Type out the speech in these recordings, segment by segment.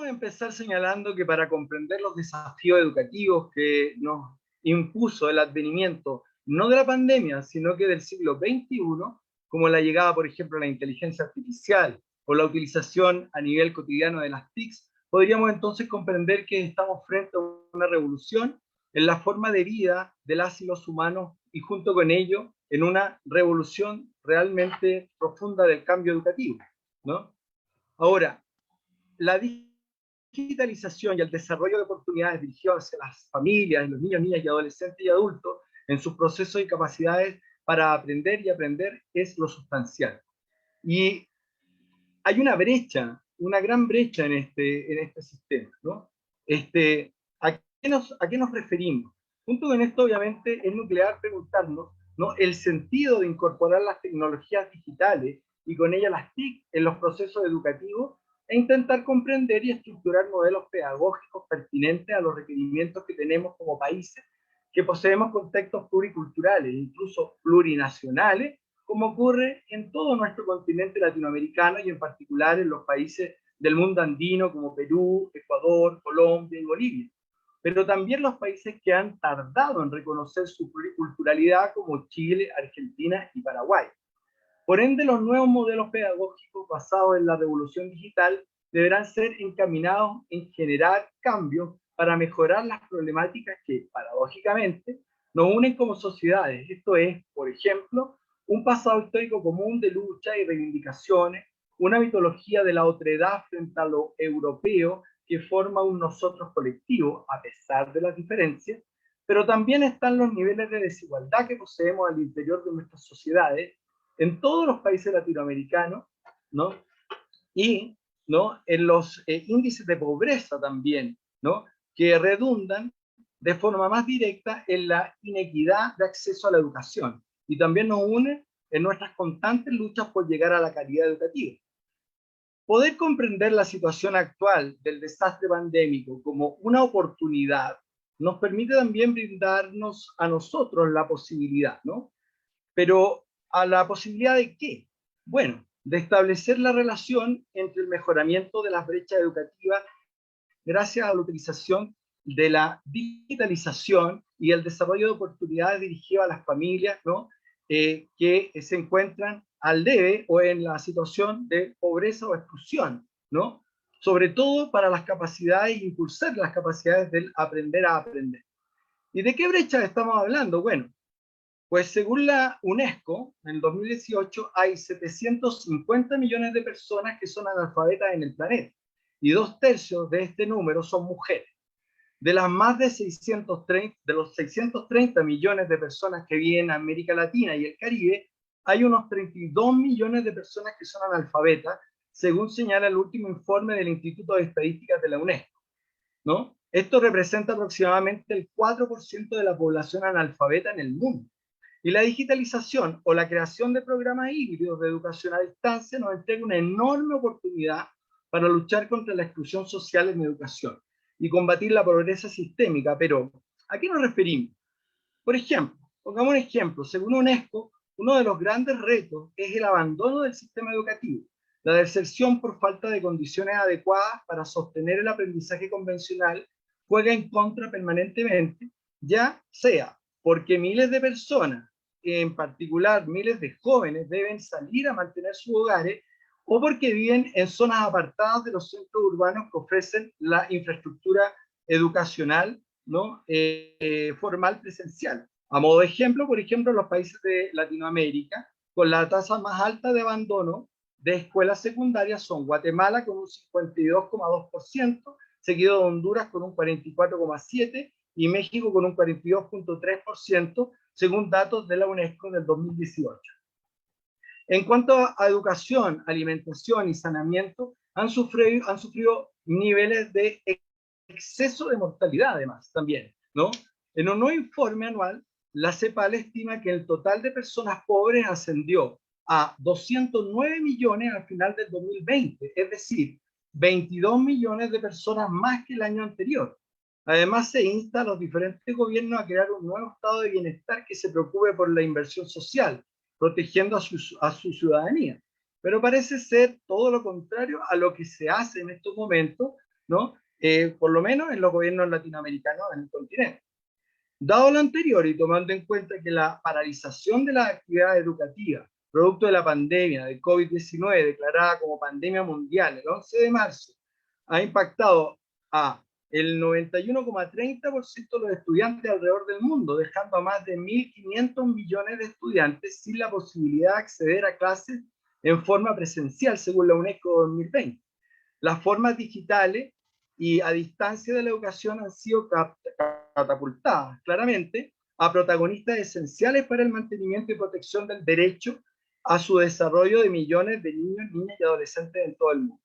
Podríamos empezar señalando que para comprender los desafíos educativos que nos impuso el advenimiento, no de la pandemia, sino que del siglo XXI, como la llegada, por ejemplo, a la inteligencia artificial o la utilización a nivel cotidiano de las TICs, podríamos entonces comprender que estamos frente a una revolución en la forma de vida de las y los humanos y junto con ello en una revolución realmente profunda del cambio educativo, ¿no? Ahora, la digitalización y el desarrollo de oportunidades dirigidas hacia las familias, los niños, niñas y adolescentes y adultos en sus procesos y capacidades para aprender y aprender es lo sustancial. Y hay una brecha, una gran brecha en este sistema, ¿no? ¿A qué nos referimos? Junto con esto, obviamente, es nuclear preguntarnos, ¿no?, el sentido de incorporar las tecnologías digitales y con ellas las TIC en los procesos educativos e intentar comprender y estructurar modelos pedagógicos pertinentes a los requerimientos que tenemos como países que poseemos contextos pluriculturales, incluso plurinacionales, como ocurre en todo nuestro continente latinoamericano y en particular en los países del mundo andino como Perú, Ecuador, Colombia y Bolivia, pero también los países que han tardado en reconocer su pluriculturalidad como Chile, Argentina y Paraguay. Por ende, los nuevos modelos pedagógicos basados en la revolución digital deberán ser encaminados en generar cambios para mejorar las problemáticas que, paradójicamente, nos unen como sociedades. Esto es, por ejemplo, un pasado histórico común de lucha y reivindicaciones, una mitología de la otredad frente a lo europeo que forma un nosotros colectivo, a pesar de las diferencias, pero también están los niveles de desigualdad que poseemos al interior de nuestras sociedades, en todos los países latinoamericanos, ¿no? Y, ¿no?, en los índices de pobreza también, ¿no?, que redundan de forma más directa en la inequidad de acceso a la educación. Y también nos une en nuestras constantes luchas por llegar a la calidad educativa. Poder comprender la situación actual del desastre pandémico como una oportunidad nos permite también brindarnos a nosotros la posibilidad, ¿no? Pero ¿a la posibilidad de qué? Bueno, de establecer la relación entre el mejoramiento de las brechas educativas gracias a la utilización de la digitalización y el desarrollo de oportunidades dirigidas a las familias, ¿no?, que se encuentran al debe o en la situación de pobreza o exclusión, ¿no? Sobre todo para las capacidades, impulsar las capacidades del aprender a aprender. ¿Y de qué brecha estamos hablando? Bueno, pues según la UNESCO, en 2018 hay 750 millones de personas que son analfabetas en el planeta y 2/3 de este número son mujeres. De las más de 630, de los 630 millones de personas que viven en América Latina y el Caribe, hay unos 32 millones de personas que son analfabetas, según señala el último informe del Instituto de Estadísticas de la UNESCO, ¿no? Esto representa aproximadamente el 4% de la población analfabeta en el mundo. Y la digitalización o la creación de programas híbridos de educación a distancia nos entrega una enorme oportunidad para luchar contra la exclusión social en educación y combatir la pobreza sistémica. Pero, ¿a qué nos referimos? Por ejemplo, pongamos un ejemplo. Según UNESCO, uno de los grandes retos es el abandono del sistema educativo, la deserción por falta de condiciones adecuadas para sostener el aprendizaje convencional juega en contra permanentemente, ya sea porque miles de personas, en particular miles de jóvenes, deben salir a mantener sus hogares, o porque viven en zonas apartadas de los centros urbanos que ofrecen la infraestructura educacional, ¿no?, formal presencial. A modo de ejemplo, por ejemplo, los países de Latinoamérica, con la tasa más alta de abandono de escuelas secundarias son Guatemala con un 52,2%, seguido de Honduras con un 44,7% y México con un 42,3%, según datos de la UNESCO del 2018. En cuanto a educación, alimentación y saneamiento, han sufrido niveles de exceso de mortalidad además también, ¿no? En un nuevo informe anual, la CEPAL estima que el total de personas pobres ascendió a 209 millones al final del 2020, es decir, 22 millones de personas más que el año anterior. Además, se insta a los diferentes gobiernos a crear un nuevo estado de bienestar que se preocupe por la inversión social, protegiendo a su ciudadanía. Pero parece ser todo lo contrario a lo que se hace en estos momentos, ¿no? Por lo menos en los gobiernos latinoamericanos en el continente. Dado lo anterior y tomando en cuenta que la paralización de las actividades educativas, producto de la pandemia de COVID-19, declarada como pandemia mundial el 11 de marzo, ha impactado a el 91,30% de los estudiantes alrededor del mundo, dejando a más de 1.500 millones de estudiantes sin la posibilidad de acceder a clases en forma presencial, según la UNESCO 2020. Las formas digitales y a distancia de la educación han sido catapultadas claramente a protagonistas esenciales para el mantenimiento y protección del derecho a su desarrollo de millones de niños, niñas y adolescentes en todo el mundo.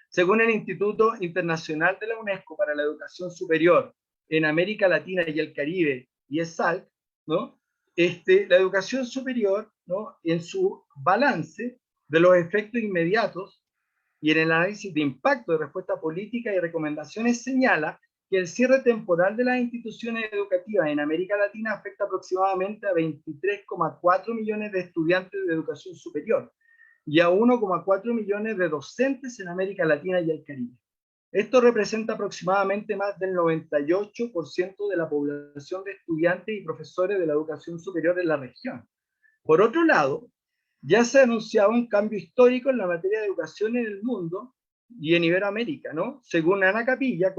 Según el Instituto Internacional de la UNESCO para la Educación Superior en América Latina y el Caribe, y ESALC, ¿no? La educación superior, ¿no? En su balance de los efectos inmediatos y en el análisis de impacto de respuesta política y recomendaciones señala que el cierre temporal de las instituciones educativas en América Latina afecta aproximadamente a 23,4 millones de estudiantes de educación superior y a 1,4 millones de docentes en América Latina y el Caribe. Esto representa aproximadamente más del 98% de la población de estudiantes y profesores de la educación superior en la región. Por otro lado, ya se ha anunciado un cambio histórico en la materia de educación en el mundo y en Iberoamérica, ¿no? Según Ana Capilla,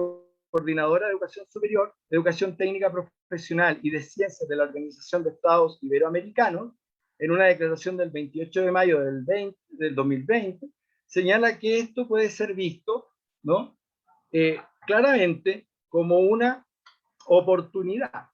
coordinadora de educación superior, de educación técnica profesional y de ciencias de la Organización de Estados Iberoamericanos, en una declaración del 28 de mayo del 2020, señala que esto puede ser visto, ¿no? Claramente como una oportunidad,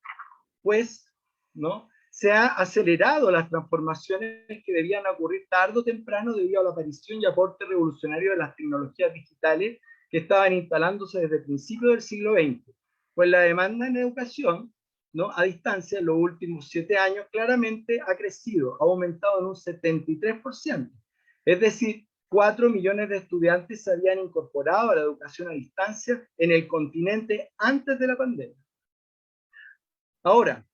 pues, ¿no? Se ha acelerado las transformaciones que debían ocurrir tarde o temprano debido a la aparición y aporte revolucionario de las tecnologías digitales que estaban instalándose desde principios del siglo XX. Pues la demanda en educación, ¿no? A distancia en los últimos 7 años claramente ha crecido, ha aumentado en un 73%. Es decir, 4 millones de estudiantes se habían incorporado a la educación a distancia en el continente antes de la pandemia. Ahora,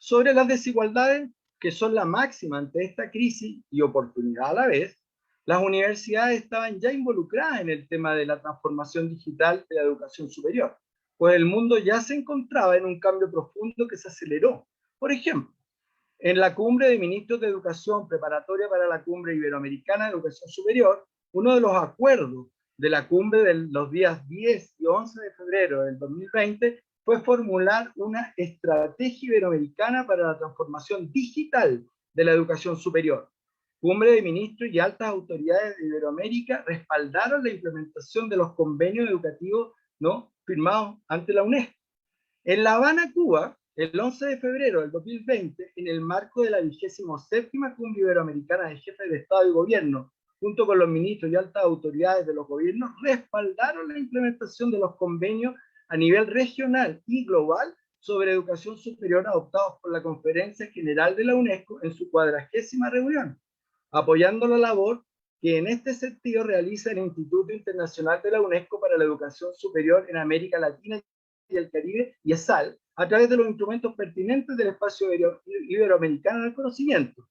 sobre las desigualdades, que son la máxima ante esta crisis y oportunidad a la vez, las universidades estaban ya involucradas en el tema de la transformación digital de la educación superior, pues el mundo ya se encontraba en un cambio profundo que se aceleró. Por ejemplo, en la cumbre de ministros de educación preparatoria para la cumbre iberoamericana de educación superior, uno de los acuerdos de la cumbre de los días 10 y 11 de febrero del 2020 fue formular una estrategia iberoamericana para la transformación digital de la educación superior. Cumbre de ministros y altas autoridades de Iberoamérica respaldaron la implementación de los convenios educativos, ¿no?, firmados ante la UNESCO. En La Habana, Cuba, el 11 de febrero del 2020, en el marco de la 27ª Cumbre Iberoamericana de Jefes de Estado y Gobierno, junto con los ministros y altas autoridades de los gobiernos, respaldaron la implementación de los convenios a nivel regional y global sobre educación superior adoptados por la Conferencia General de la UNESCO en su 40ª reunión, apoyando la labor que en este sentido realiza el Instituto Internacional de la UNESCO para la Educación Superior en América Latina y el Caribe, y ESAL, a través de los instrumentos pertinentes del espacio iberoamericano del conocimiento,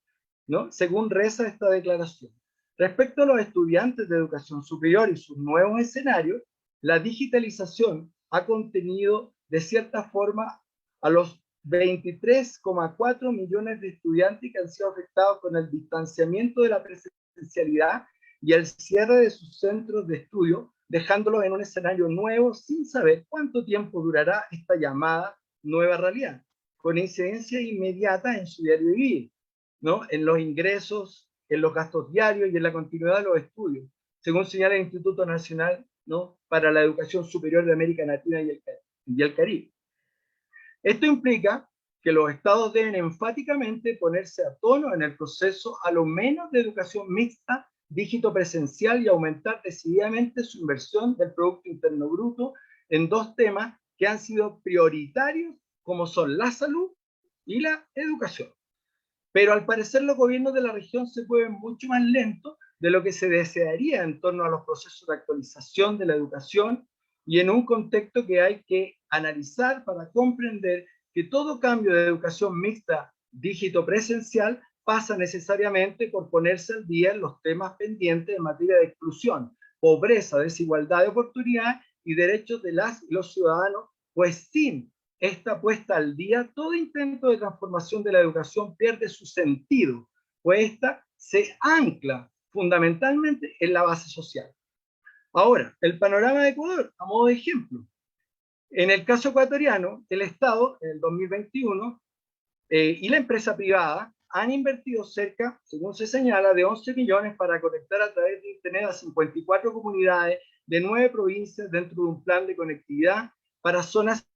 ¿no?, según reza esta declaración. Respecto a los estudiantes de educación superior y sus nuevos escenarios, la digitalización ha contenido de cierta forma a los 23,4 millones de estudiantes que han sido afectados con el distanciamiento de la presencialidad y el cierre de sus centros de estudio, dejándolos en un escenario nuevo sin saber cuánto tiempo durará esta llamada nueva realidad, con incidencia inmediata en su diario vivir, ¿no?, en los ingresos, en los gastos diarios y en la continuidad de los estudios, según señala el Instituto Nacional, ¿no?, para la Educación Superior de América Latina y el Caribe. Esto implica que los estados deben enfáticamente ponerse a tono en el proceso a lo menos de educación mixta, dígito presencial, y aumentar decididamente su inversión del Producto Interno Bruto en dos temas que han sido prioritarios, como son la salud y la educación. Pero al parecer los gobiernos de la región se mueven mucho más lento de lo que se desearía en torno a los procesos de actualización de la educación, y en un contexto que hay que analizar para comprender que todo cambio de educación mixta dígito presencial pasa necesariamente por ponerse al día en los temas pendientes en materia de exclusión, pobreza, desigualdad de oportunidad y derechos de las y los ciudadanos, pues sin esta puesta al día, todo intento de transformación de la educación pierde su sentido, pues esta se ancla fundamentalmente en la base social. Ahora, el panorama de Ecuador, a modo de ejemplo. En el caso ecuatoriano, el Estado, en el 2021, y la empresa privada han invertido cerca, según se señala, de 11 millones para conectar a través de Internet a 54 comunidades de 9 provincias dentro de un plan de conectividad para zonas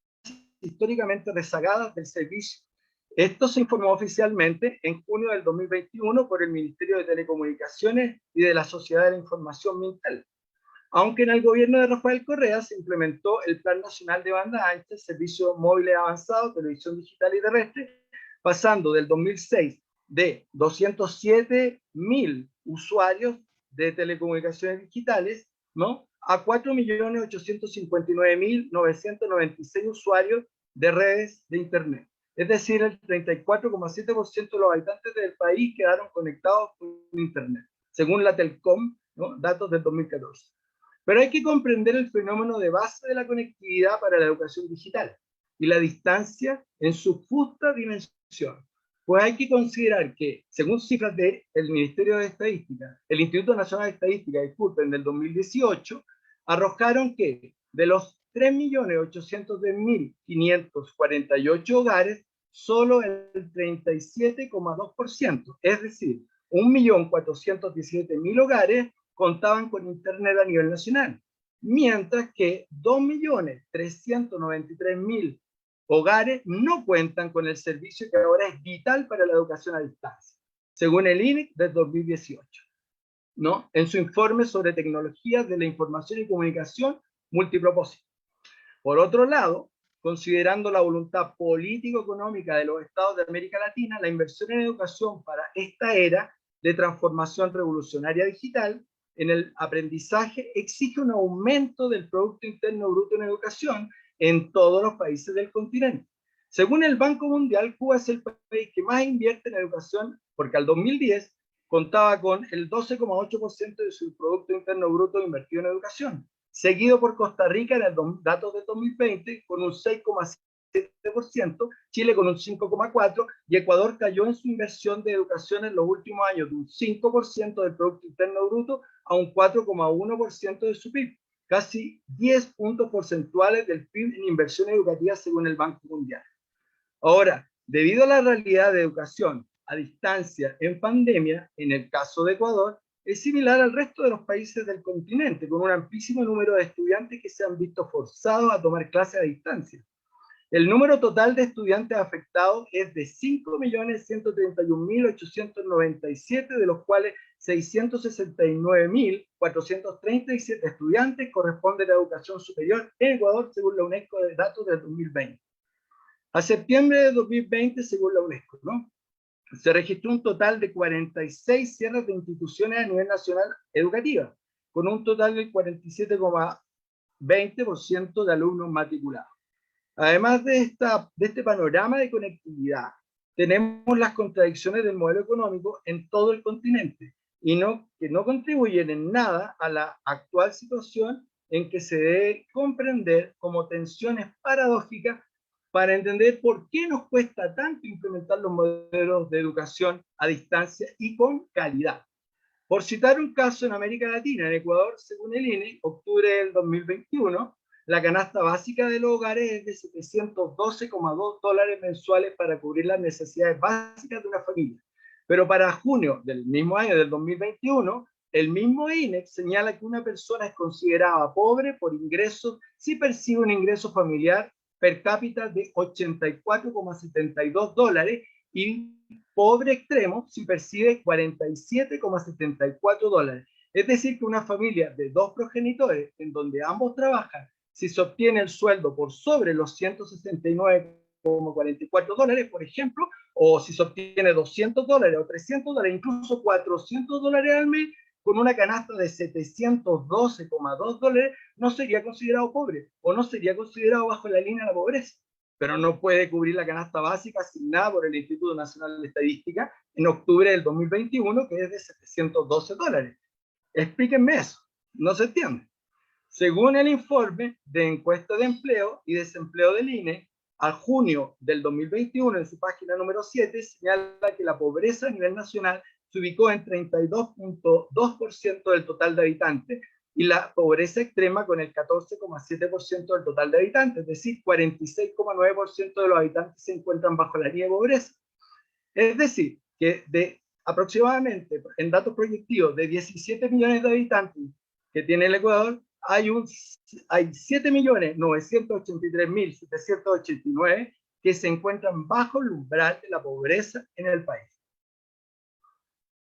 históricamente rezagadas del servicio. Esto se informó oficialmente en junio del 2021 por el Ministerio de Telecomunicaciones y de la Sociedad de la Información Mintel. Aunque en el gobierno de Rafael Correa se implementó el Plan Nacional de Banda Ancha, Servicios Móviles Avanzados, Televisión Digital y Terrestre, pasando del 2006 de 207.000 usuarios de telecomunicaciones digitales, ¿no?, a 4.859.996 usuarios de redes de Internet. Es decir, el 34,7% de los habitantes del país quedaron conectados con Internet, según la Telcom, ¿no?, datos del 2014. Pero hay que comprender el fenómeno de base de la conectividad para la educación digital y la distancia en su justa dimensión. Pues hay que considerar que, según cifras del Ministerio de Estadística, el Instituto Nacional de Estadística, disculpen, del 2018, arrojaron que de los 3.810.548 hogares, solo el 37,2%, es decir, 1.417.000 hogares, contaban con Internet a nivel nacional, mientras que 2.393.000 hogares no cuentan con el servicio que ahora es vital para la educación a distancia, según el INEC del 2018, ¿no?, en su informe sobre tecnologías de la información y comunicación multipropósito. Por otro lado, considerando la voluntad político-económica de los estados de América Latina, la inversión en educación para esta era de transformación revolucionaria digital en el aprendizaje exige un aumento del Producto Interno Bruto en educación en todos los países del continente. Según el Banco Mundial, Cuba es el país que más invierte en educación, porque al 2010 contaba con el 12,8% de su Producto Interno Bruto invertido en educación, seguido por Costa Rica en el datos del 2020 con un 6,7%, Chile con un 5,4% y Ecuador cayó en su inversión de educación en los últimos años de un 5% del Producto Interno Bruto a un 4,1% de su PIB, casi 10 puntos porcentuales del PIB en inversión educativa según el Banco Mundial. Ahora, debido a la realidad de educación a distancia en pandemia, en el caso de Ecuador, es similar al resto de los países del continente, con un amplísimo número de estudiantes que se han visto forzados a tomar clases a distancia. El número total de estudiantes afectados es de 5.131.897, de los cuales 669.437 estudiantes corresponden a educación superior en Ecuador, según la UNESCO de datos del 2020. A septiembre de 2020, según la UNESCO, ¿no?, se registró un total de 46 cierres de instituciones a nivel nacional educativa, con un total del 47,20% de alumnos matriculados. Además de este panorama de conectividad, tenemos las contradicciones del modelo económico en todo el continente y que no contribuyen en nada a la actual situación en que se debe comprender como tensiones paradójicas para entender por qué nos cuesta tanto implementar los modelos de educación a distancia y con calidad. Por citar un caso en América Latina, en Ecuador, según el INE, octubre del 2021, la canasta básica de los hogares es de $712,2 mensuales para cubrir las necesidades básicas de una familia. Pero para junio del mismo año, del 2021, el mismo INEC señala que una persona es considerada pobre por ingresos si percibe un ingreso familiar per cápita de $84,72 y pobre extremo si percibe $47,74. Es decir, que una familia de 2 progenitores en donde ambos trabajan, si se obtiene el sueldo por sobre los $169,44, por ejemplo, o si se obtiene $200 o $300, incluso $400 al mes, con una canasta de $712,2, no sería considerado pobre o no sería considerado bajo la línea de la pobreza, pero no puede cubrir la canasta básica asignada por el Instituto Nacional de Estadística en octubre del 2021, que es de $712. Explíquenme eso. No se entiende. Según el informe de encuesta de empleo y desempleo del INE, a junio del 2021, en su página número 7, señala que la pobreza a nivel nacional se ubicó en 32.2% del total de habitantes y la pobreza extrema con el 14,7% del total de habitantes, es decir, 46,9% de los habitantes se encuentran bajo la línea de pobreza. Es decir, que de aproximadamente, en datos proyectivos, de 17 millones de habitantes que tiene el Ecuador, hay 7.983.789 que se encuentran bajo el umbral de la pobreza en el país.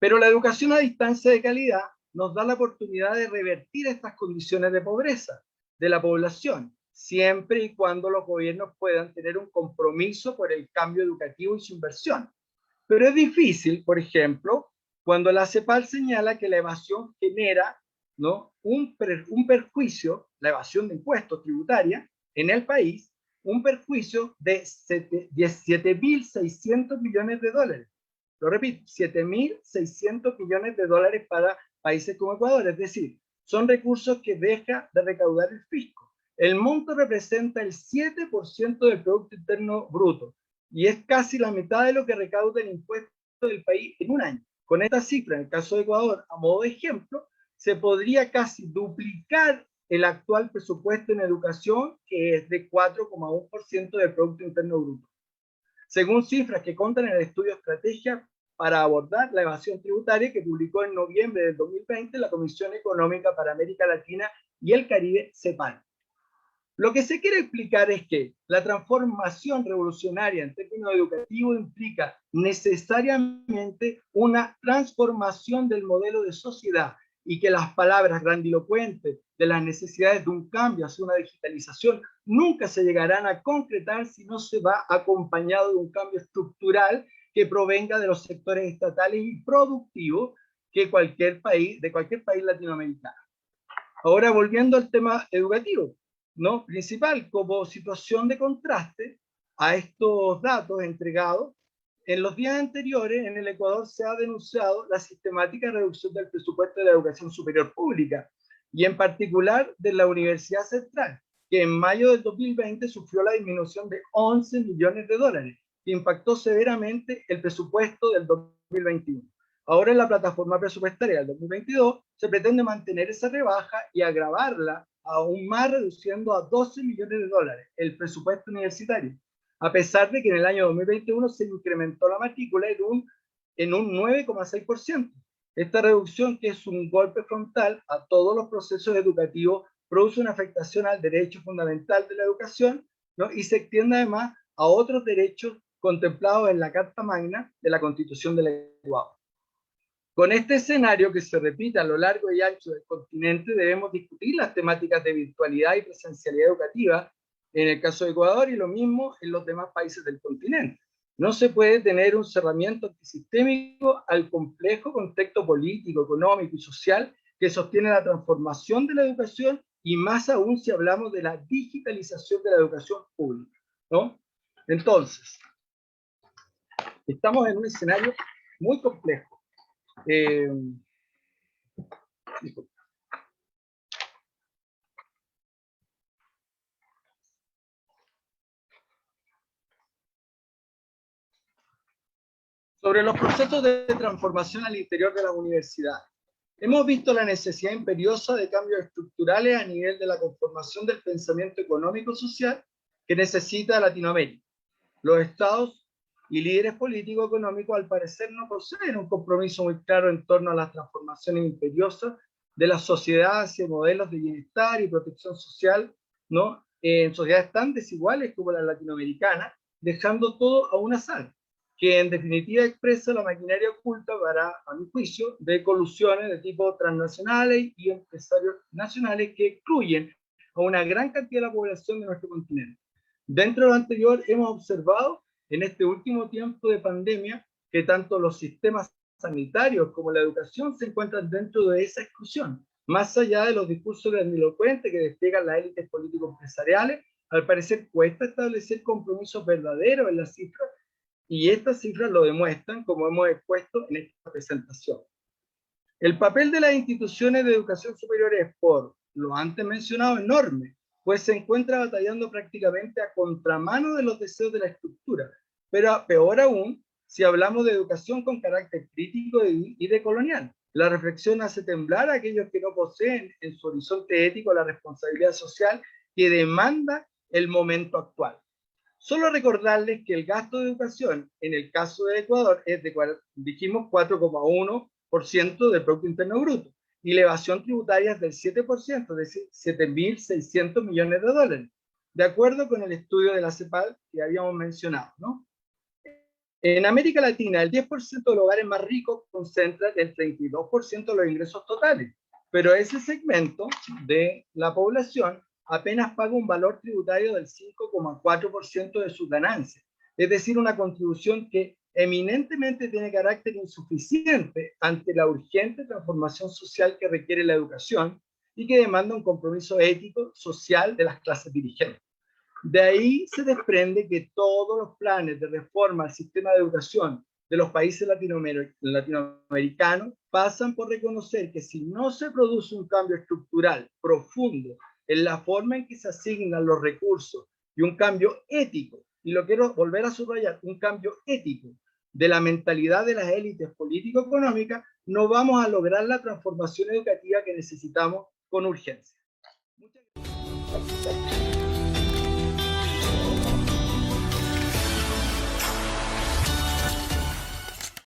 Pero la educación a distancia de calidad nos da la oportunidad de revertir estas condiciones de pobreza de la población, siempre y cuando los gobiernos puedan tener un compromiso por el cambio educativo y su inversión. Pero es difícil, por ejemplo, cuando la CEPAL señala que la evasión genera, ¿no?, un perjuicio, la evasión de impuestos tributaria en el país, un perjuicio de 7.600 millones de dólares. Lo repito, 7.600 millones de dólares para países como Ecuador. Es decir, son recursos que deja de recaudar el fisco. El monto representa el 7% del Producto Interno Bruto y es casi la mitad de lo que recauda el impuesto del país en un año. Con esta cifra, en el caso de Ecuador, a modo de ejemplo, se podría casi duplicar el actual presupuesto en educación, que es de 4,1% del Producto Interno Bruto. Según cifras que contan en el estudio Estrategia para abordar la evasión tributaria que publicó en noviembre del 2020 la Comisión Económica para América Latina y el Caribe, CEPAL. Lo que se quiere explicar es que la transformación revolucionaria en términos educativos implica necesariamente una transformación del modelo de sociedad y que las palabras grandilocuentes de las necesidades de un cambio hacia una digitalización nunca se llegarán a concretar si no se va acompañado de un cambio estructural que provenga de los sectores estatales y productivos que de cualquier país latinoamericano. Ahora, volviendo al tema educativo, ¿no?, principal, como situación de contraste a estos datos entregados, en los días anteriores en el Ecuador se ha denunciado la sistemática reducción del presupuesto de la educación superior pública y en particular de la Universidad Central, que en mayo del 2020 sufrió la disminución de 11 millones de dólares, que impactó severamente el presupuesto del 2021. Ahora en la plataforma presupuestaria del 2022 se pretende mantener esa rebaja y agravarla aún más, reduciendo a 12 millones de dólares el presupuesto universitario, a pesar de que en el año 2021 se incrementó la matrícula en un 9,6%. Esta reducción, que es un golpe frontal a todos los procesos educativos, produce una afectación al derecho fundamental de la educación, ¿no?, y se extiende además a otros derechos contemplados en la Carta Magna de la Constitución del Ecuador. Con este escenario que se repite a lo largo y ancho del continente, debemos discutir las temáticas de virtualidad y presencialidad educativa en el caso de Ecuador y lo mismo en los demás países del continente. No se puede tener un cerramiento antisistémico al complejo contexto político, económico y social que sostiene la transformación de la educación y más aún si hablamos de la digitalización de la educación pública, ¿no? Entonces, estamos en un escenario muy complejo. Sobre los procesos de transformación al interior de las universidades. Hemos visto la necesidad imperiosa de cambios estructurales a nivel de la conformación del pensamiento económico-social que necesita Latinoamérica. Los estados y líderes políticos económicos, al parecer, no poseen un compromiso muy claro en torno a las transformaciones imperiosas de la sociedad hacia modelos de bienestar y protección social, ¿no?, en sociedades tan desiguales como la latinoamericana, dejando todo a un azar, que en definitiva expresa la maquinaria oculta para, a mi juicio, de colusiones de tipo transnacionales y empresarios nacionales que excluyen a una gran cantidad de la población de nuestro continente. Dentro de lo anterior, hemos observado en este último tiempo de pandemia que tanto los sistemas sanitarios como la educación se encuentran dentro de esa exclusión. Más allá de los discursos grandilocuentes que despliegan las élites político-empresariales, al parecer cuesta establecer compromisos verdaderos en las cifras y estas cifras lo demuestran, como hemos expuesto en esta presentación. El papel de las instituciones de educación superior es, por lo antes mencionado, enorme, pues se encuentra batallando prácticamente a contramano de los deseos de la estructura, pero peor aún si hablamos de educación con carácter crítico y decolonial. La reflexión hace temblar a aquellos que no poseen en su horizonte ético la responsabilidad social que demanda el momento actual. Solo recordarles que el gasto de educación en el caso de Ecuador es de, dijimos, 4,1% del Producto Interno Bruto y la evasión tributaria es del 7%, es decir, 7.600 millones de dólares, de acuerdo con el estudio de la CEPAL que habíamos mencionado, ¿no? En América Latina, el 10% de los hogares más ricos concentran el 32% de los ingresos totales, pero ese segmento de la población apenas paga un valor tributario del 5,4% de sus ganancias, es decir, una contribución que eminentemente tiene carácter insuficiente ante la urgente transformación social que requiere la educación y que demanda un compromiso ético, social de las clases dirigentes. De ahí se desprende que todos los planes de reforma al sistema de educación de los países latinoamericanos pasan por reconocer que si no se produce un cambio estructural profundo en la forma en que se asignan los recursos y un cambio ético, y lo quiero volver a subrayar, un cambio ético de la mentalidad de las élites político-económicas, no vamos a lograr la transformación educativa que necesitamos con urgencia. Muchas gracias.